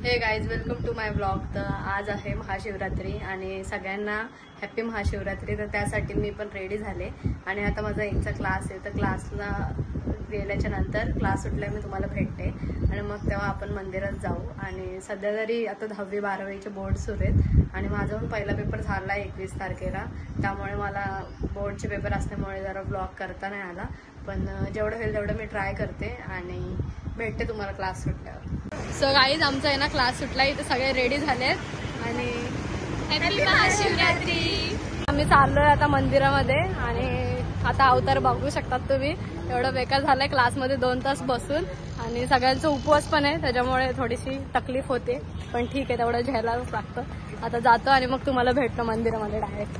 हे guys, welcome to my blog. तर आज आहे महाशिवरात्री आणि सगळ्यांना हॅपी महाशिवरात्री. तर त्यासाठी मी पण रेडी झाले आणि आता माझा एकचा क्लास आहे. तर क्लासला गेल्याच्या नंतर क्लास सुटल्या मी तुम्हाला भेटते आणि मग तेव्हा आपण मंदिरात जाऊ. आणि सध्या तरी आता 10वी 12वीचे बोर्ड सुरू आहेत आणि माझा पण पहिला पेपर झाला आहे 21 तारखेला. त्यामुळे मला बोर्डचे पेपर असल्यामुळे जरा ब्लॉग करता नाही आला, पण जेवढं होईल तेवढं मी ट्राय करते आणि भेटते तुम्हाला क्लास सुटल्यावर. सो गाईज, आमचा आहे ना क्लास सुटला, इथे सगळे रेडी झालेत आणि हॅपी महाशिवरात्री. आम्ही चाललोय आता मंदिरामध्ये आणि आता अवतार बघू शकतात तुम्ही. एवढं बेकार झालंय क्लासमध्ये 2 तास बसून आणि सगळ्यांचा उपवास पण आहे, त्याच्यामुळे थोडीशी तकलीफ होते, पण ठीक आहे, तेवढं झेलावंच लागतं. आता जातो आणि मग तुम्हाला भेटतो मंदिरामध्ये डायरेक्ट.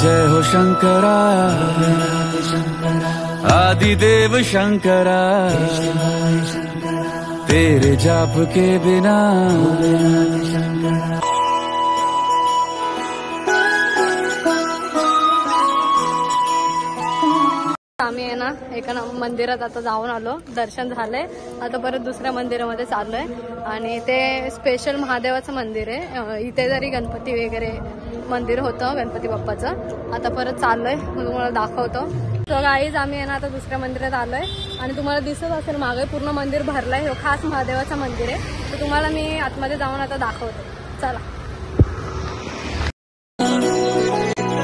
जय हो शंकरा, आदिदेव शंकरा, तेरे जाप के बिना आम्ही आहे ना एका मंदिरात आता जाऊन आलो, दर्शन झालंय. आता परत दुसऱ्या मंदिरामध्ये चाललोय आणि ते स्पेशल महादेवाचं मंदिर आहे. इथे जरी गणपती वगैरे मंदिर होतं गणपती बाप्पाचं, आता परत चाललोय, तुम्हाला दाखवतो. तर गाईज, आम्ही आहे ना आता दुसऱ्या मंदिरात आलोय आणि तुम्हाला दिसत असेल मागे पूर्ण मंदिर भरलंय. हे खास महादेवाचं मंदिर आहे, तर तुम्हाला मी आतमध्ये जाऊन आता दाखवतो. चला.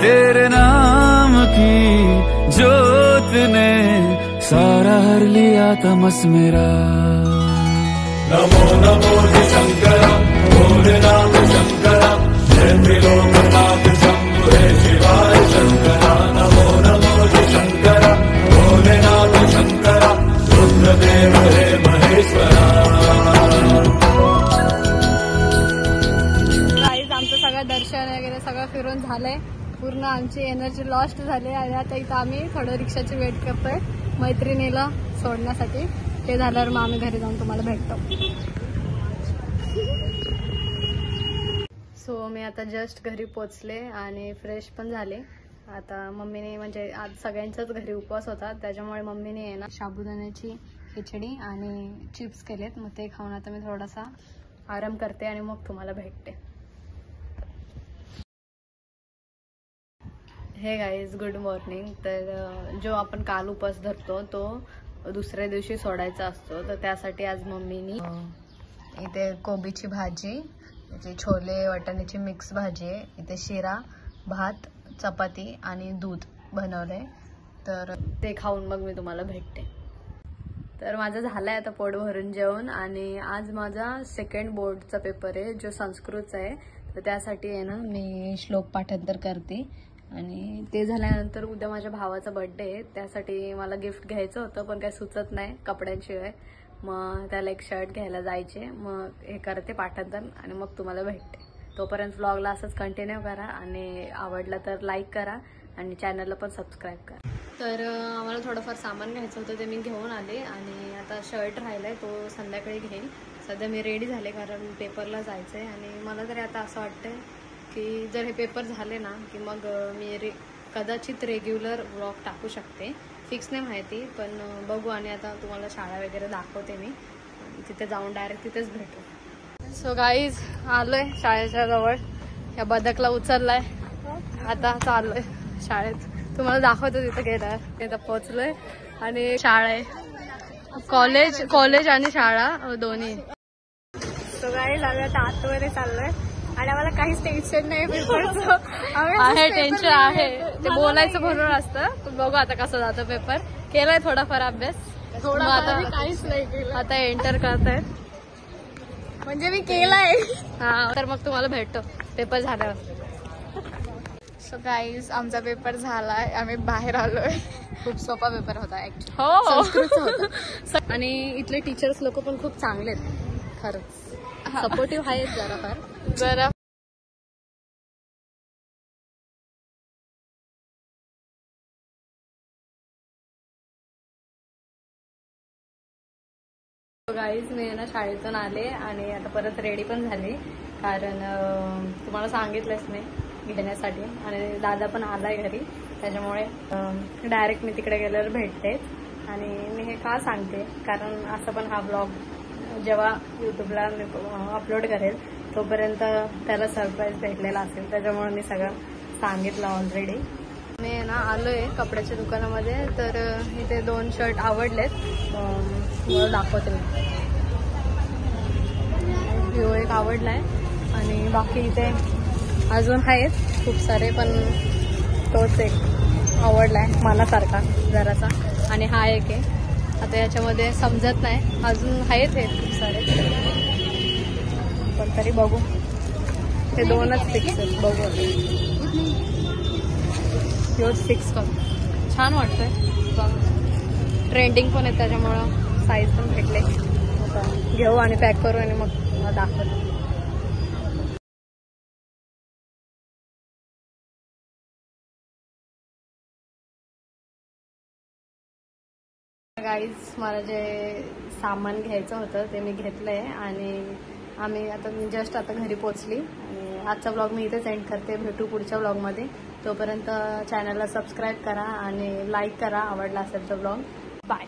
तेरे नाम की ज्योत ने सारा हर लिया तमस मेरा. नमो नमो शंकरा, भोले नाम शंकरा, जय त्रिलोकनाथ शंभु हे शिवाय शंकरा. नमो नमो शंकरा, भोले नाम शंकरा, रुद्रदेव हे महेश्वरा. गाईज, आमचं सगळं दर्शन वगैरे सगळं फिरून झालंय. पूर्ण आमची एनर्जी लॉस्ट झाली आणि आता इथं आम्ही थोडं रिक्षाची वेट करतोय मैत्रिणीला सोडण्यासाठी. ते झाल्यावर मग आम्ही घरी जाऊन तुम्हाला भेटतो. सो मी आता जस्ट घरी पोचले आणि फ्रेश पण झाले. आता मम्मीने, म्हणजे आज सगळ्यांचाच घरी उपवास होता, त्याच्यामुळे मम्मीने आहे ना साबुदाण्याची खिचडी आणि चिप्स केलेत. मग ते खाऊन आता मी थोडासा आराम करते आणि मग तुम्हाला भेटते. हे गाईज, गुड मॉर्निंग. तर जो आपण काल उपवास धरतो तो दुसऱ्या दिवशी सोडायचा असतो, तर त्यासाठी आज मम्मीनी इथे कोबीची भाजी, इथे छोले वाटाण्याची मिक्स भाजी आहे, इथे शिरा, भात, चपाती आणि दूध बनवलंय. तर ते खाऊन मग मी तुम्हाला भेटते. तर माझं झालंय आता पोट भरून जेवण आणि आज माझा सेकंड बोर्डचा पेपर आहे जो संस्कृतचा आहे. तर त्यासाठी आहे ना मी श्लोक पाठांतर करते आणि ते झाल्यानंतर उद्या माझ्या भावाचा बर्थडे आहे, त्यासाठी मला गिफ्ट घ्यायचं होतं, पण काही सुचत नाही कपड्यांशिवाय. मग त्याला एक शर्ट घ्यायला जायचे. मग हे करते पाठांतर आणि मग तुम्हाला भेटते. तोपर्यंत व्लॉगला असंच कंटिन्यू करा आणि आवडला तर लाईक करा आणि चॅनलला पण सबस्क्राईब करा. तर आम्हाला थोडंफार सामान घ्यायचं होतं, ते मी घेऊन आले आणि आता शर्ट राहिलाय तो संध्याकाळी घेईन. सध्या मी रेडी झाले कारण पेपरला जायचं आहे आणि मला तरी आता असं वाटतंय की जर हे पेपर झाले ना की मग मी कदाचित रेग्युलर व्लॉग टाकू शकते. फिक्स नाही माहिती, पण बघू. आणि आता तुम्हाला शाळा वगैरे दाखवते मी, तिथे जाऊन डायरेक्ट तिथेच भेटू. सो गाईज, आलोय शाळेच्या जवळ. या बदकला उचललाय, आता चाललोय शाळेत. तुम्हाला दाखवतो तिथं गेल्यावर. तिथं पोहोचलोय आणि शाळा आहे, कॉलेज आणि शाळा दोन्ही. सो गाईज, आम्ही आता आतमध्ये चाललोय आणि आम्हाला काहीच टेन्शन नाही पेपरचं. आहे टेन्शन आहे, ते बोलायचं भरून असतं. बघू आता कसं जातं पेपर. केलाय थोडाफार अभ्यास, आता काहीच नाही केलं. आता एंटर करतायत, म्हणजे मी केलाय. हा, तर मग तुम्हाला भेटतो पेपर झाल्यावर. सो गाईज, आमचा पेपर झालाय, आम्ही बाहेर आलोय. खूप सोपा पेपर होता ऍक्च्युली. हो, संस्कृतचा होता आणि इथले टीचर्स लोक पण खूप चांगले आहेत, खरंच सपोर्टिव्ह आहेत जरा. गाईज मी ना शाळेतून आले आणि आता परत रेडी पण झाली, कारण तुम्हाला सांगितलंच नाही घेण्यासाठी, आणि दादा पण आलाय घरी, त्याच्यामुळे डायरेक्ट मी तिकडे गेल्यावर भेटतेच. आणि मी हे का सांगते, कारण असं पण हा ब्लॉग जेव्हा यूट्यूबला मी अपलोड करेल तोपर्यंत त्याला सरप्राईज भेटलेला असेल, त्याच्यामुळे मी सगळं सांगितलं ऑलरेडी. मी ना आलोय कपड्याच्या दुकानामध्ये, तर इथे 2 शर्ट आवडलेत, मला दाखवते मी. व्ह्यू एक आवडलाय आणि बाकी इथे अजून आहेत खूप सारे, पण तोच एक आवडलाय मनासारखा जरासा, आणि हा एक आहे. आता याच्यामध्ये समजत नाही, अजून आहेत हे खूप सारे, पण तरी बघू. ते 2च फिक्स आहेत, बघू. ह्योच फिक्स कर, छान वाटतंय, ट्रेंडिंग पण आहे, त्याच्यामुळं साईज पण भेटले. आता घेऊ आणि पॅक करू आणि मग दाखवतो. गाईज मला जे सामान घ्यायचं होतं ते मी घेतलंय आणि मी जस्ट आता घरी पोचली, आणि आजचा ब्लॉग मी इथेच एंड करते. भेटू पुढच्या ब्लॉगमध्ये. तोपर्यंत चॅनलला सबस्क्राईब करा आणि लाईक करा आवडला असेल तर ब्लॉग. बाय.